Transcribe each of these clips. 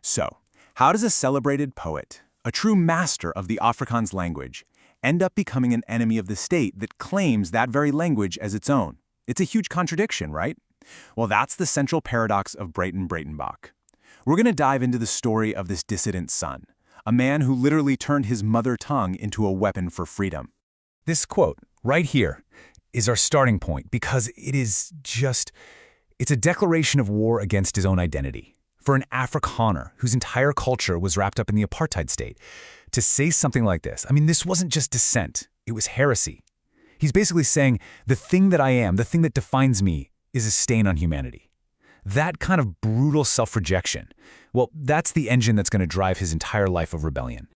So, how does a celebrated poet, a true master of the Afrikaans language, end up becoming an enemy of the state that claims that very language as its own? It's a huge contradiction, right? Well, that's the central paradox of Breyten Breytenbach. We're going to dive into the story of this dissident son, a man who literally turned his mother tongue into a weapon for freedom. This quote, right here, is our starting point because it's a declaration of war against his own identity. For an Afrikaner whose entire culture was wrapped up in the apartheid state, to say something like this, this wasn't just dissent, it was heresy. He's basically saying, the thing that I am, the thing that defines me, is a stain on humanity. That kind of brutal self-rejection, well, that's the engine that's going to drive his entire life of rebellion.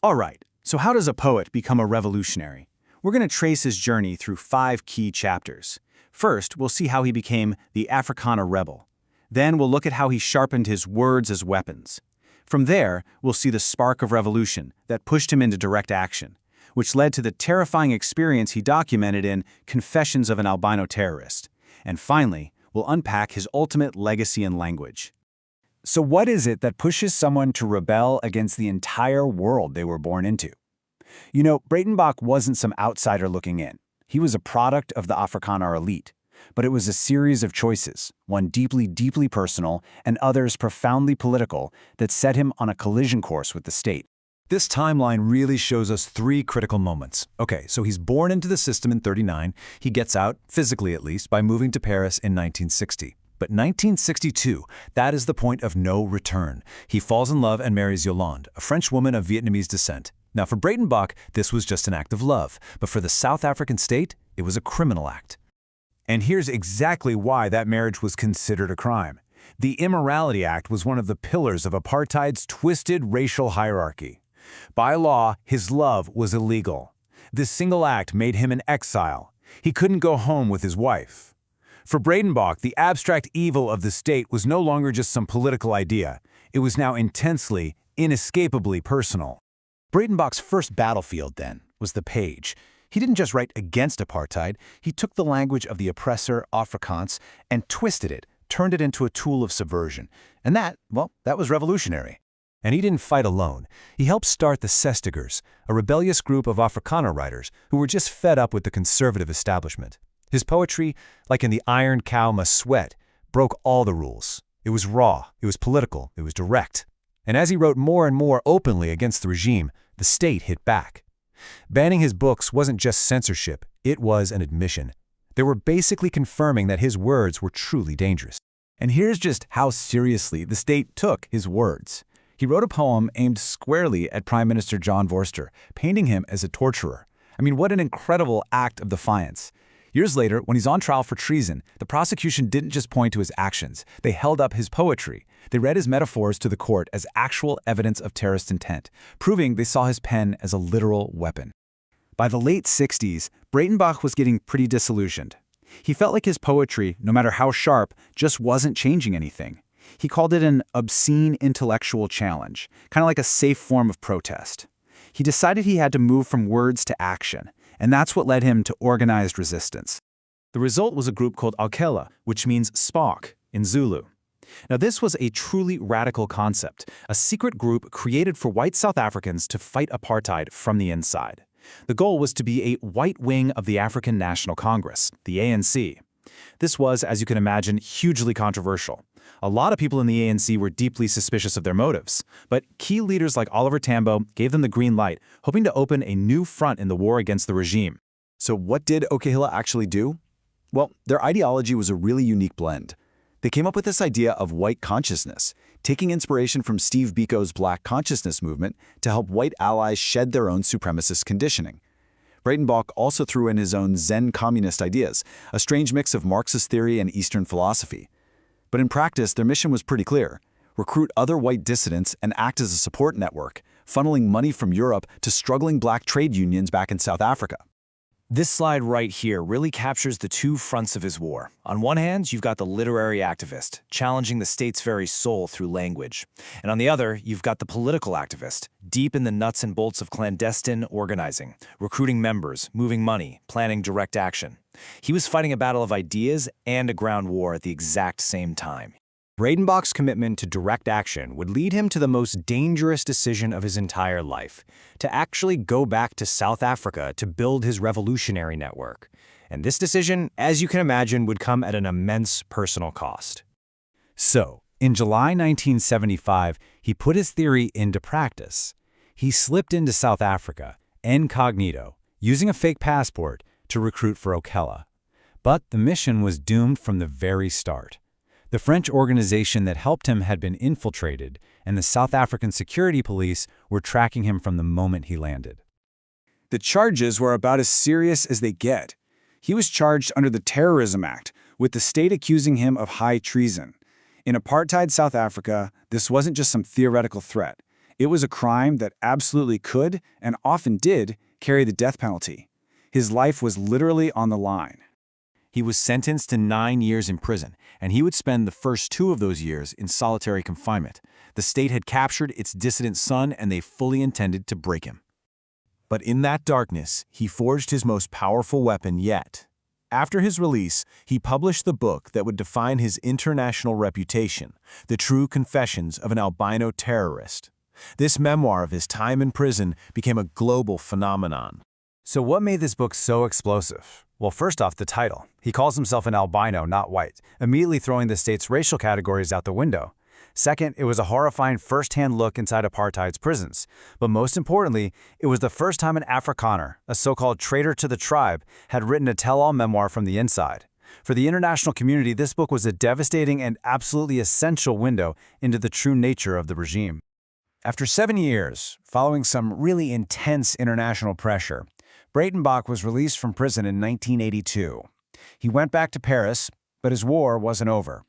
All right, so how does a poet become a revolutionary? We're going to trace his journey through 5 key chapters. First, we'll see how he became the Afrikaner rebel. Then we'll look at how he sharpened his words as weapons. From there, we'll see the spark of revolution that pushed him into direct action, which led to the terrifying experience he documented in Confessions of an Albino Terrorist. And finally, we'll unpack his ultimate legacy and language. So what is it that pushes someone to rebel against the entire world they were born into? Breytenbach wasn't some outsider looking in. He was a product of the Afrikaner elite. But it was a series of choices, one deeply, deeply personal and others profoundly political, that set him on a collision course with the state. This timeline really shows us 3 critical moments. Okay, so he's born into the system in '39. He gets out, physically at least, by moving to Paris in 1960. But 1962, that is the point of no return. He falls in love and marries Yolande, a French woman of Vietnamese descent. Now, for Breytenbach, this was just an act of love. But for the South African state, it was a criminal act. And here's exactly why that marriage was considered a crime. The Immorality Act was one of the pillars of apartheid's twisted racial hierarchy. By law, his love was illegal. This single act made him an exile. He couldn't go home with his wife. For Breytenbach, the abstract evil of the state was no longer just some political idea. It was now intensely, inescapably personal. Breytenbach's first battlefield, then, was the page. He didn't just write against apartheid, he took the language of the oppressor, Afrikaans, and twisted it, turned it into a tool of subversion. And that was revolutionary. And he didn't fight alone. He helped start the Zestigers, a rebellious group of Afrikaner writers who were just fed up with the conservative establishment. His poetry, like in The Iron Cow Must Sweat, broke all the rules. It was raw, it was political, it was direct. And as he wrote more and more openly against the regime, the state hit back. Banning his books wasn't just censorship, it was an admission. They were basically confirming that his words were truly dangerous. And here's just how seriously the state took his words. He wrote a poem aimed squarely at Prime Minister John Vorster, painting him as a torturer. What an incredible act of defiance. Years later, when he's on trial for treason, the prosecution didn't just point to his actions. They held up his poetry. They read his metaphors to the court as actual evidence of terrorist intent, proving they saw his pen as a literal weapon. By the late 60s, Breytenbach was getting pretty disillusioned. He felt like his poetry, no matter how sharp, just wasn't changing anything. He called it an obscene intellectual challenge, kind of like a safe form of protest. He decided he had to move from words to action, and that's what led him to organized resistance. The result was a group called Akela, which means spark in Zulu. Now, this was a truly radical concept, a secret group created for white South Africans to fight apartheid from the inside. The goal was to be a white wing of the African National Congress, the ANC. This was, as you can imagine, hugely controversial. A lot of people in the ANC were deeply suspicious of their motives, but key leaders like Oliver Tambo gave them the green light, hoping to open a new front in the war against the regime. So what did Okehila actually do? Well, their ideology was a really unique blend. They came up with this idea of white consciousness, taking inspiration from Steve Biko's Black Consciousness movement to help white allies shed their own supremacist conditioning. Breytenbach also threw in his own Zen communist ideas, a strange mix of Marxist theory and Eastern philosophy. But in practice, their mission was pretty clear: recruit other white dissidents and act as a support network, funneling money from Europe to struggling black trade unions back in South Africa. This slide right here really captures the 2 fronts of his war. On one hand, you've got the literary activist, challenging the state's very soul through language. And on the other, you've got the political activist, deep in the nuts and bolts of clandestine organizing, recruiting members, moving money, planning direct action. He was fighting a battle of ideas and a ground war at the exact same time. Breytenbach's commitment to direct action would lead him to the most dangerous decision of his entire life, to actually go back to South Africa to build his revolutionary network. And this decision, as you can imagine, would come at an immense personal cost. So, in July 1975, he put his theory into practice. He slipped into South Africa, incognito, using a fake passport to recruit for Okela. But the mission was doomed from the very start. The French organization that helped him had been infiltrated, and the South African security police were tracking him from the moment he landed. The charges were about as serious as they get. He was charged under the Terrorism Act, with the state accusing him of high treason. In apartheid South Africa, this wasn't just some theoretical threat. It was a crime that absolutely could, and often did, carry the death penalty. His life was literally on the line. He was sentenced to 9 years in prison, and he would spend the first 2 of those years in solitary confinement. The state had captured its dissident son, and they fully intended to break him. But in that darkness, he forged his most powerful weapon yet. After his release, he published the book that would define his international reputation, The True Confessions of an Albino Terrorist. This memoir of his time in prison became a global phenomenon. So what made this book so explosive? Well, first off, the title. He calls himself an albino, not white, immediately throwing the state's racial categories out the window. Second, it was a horrifying first-hand look inside apartheid's prisons. But most importantly, it was the first time an Afrikaner, a so-called traitor to the tribe, had written a tell-all memoir from the inside. For the international community, this book was a devastating and absolutely essential window into the true nature of the regime. After 7 years, following some really intense international pressure, Breytenbach was released from prison in 1982. He went back to Paris, but his war wasn't over.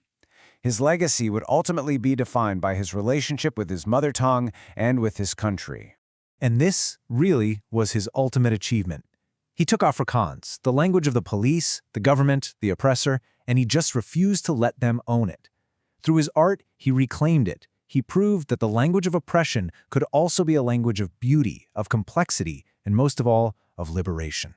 His legacy would ultimately be defined by his relationship with his mother tongue and with his country. And this really was his ultimate achievement. He took Afrikaans, the language of the police, the government, the oppressor, and he just refused to let them own it. Through his art, he reclaimed it. He proved that the language of oppression could also be a language of beauty, of complexity, and most of all, of liberation.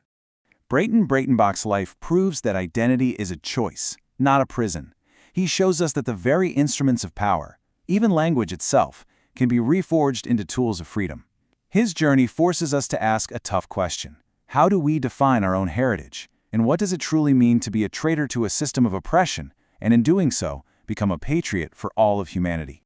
Breyten Breytenbach's life proves that identity is a choice, not a prison. He shows us that the very instruments of power, even language itself, can be reforged into tools of freedom. His journey forces us to ask a tough question. How do we define our own heritage? And what does it truly mean to be a traitor to a system of oppression, and in doing so, become a patriot for all of humanity?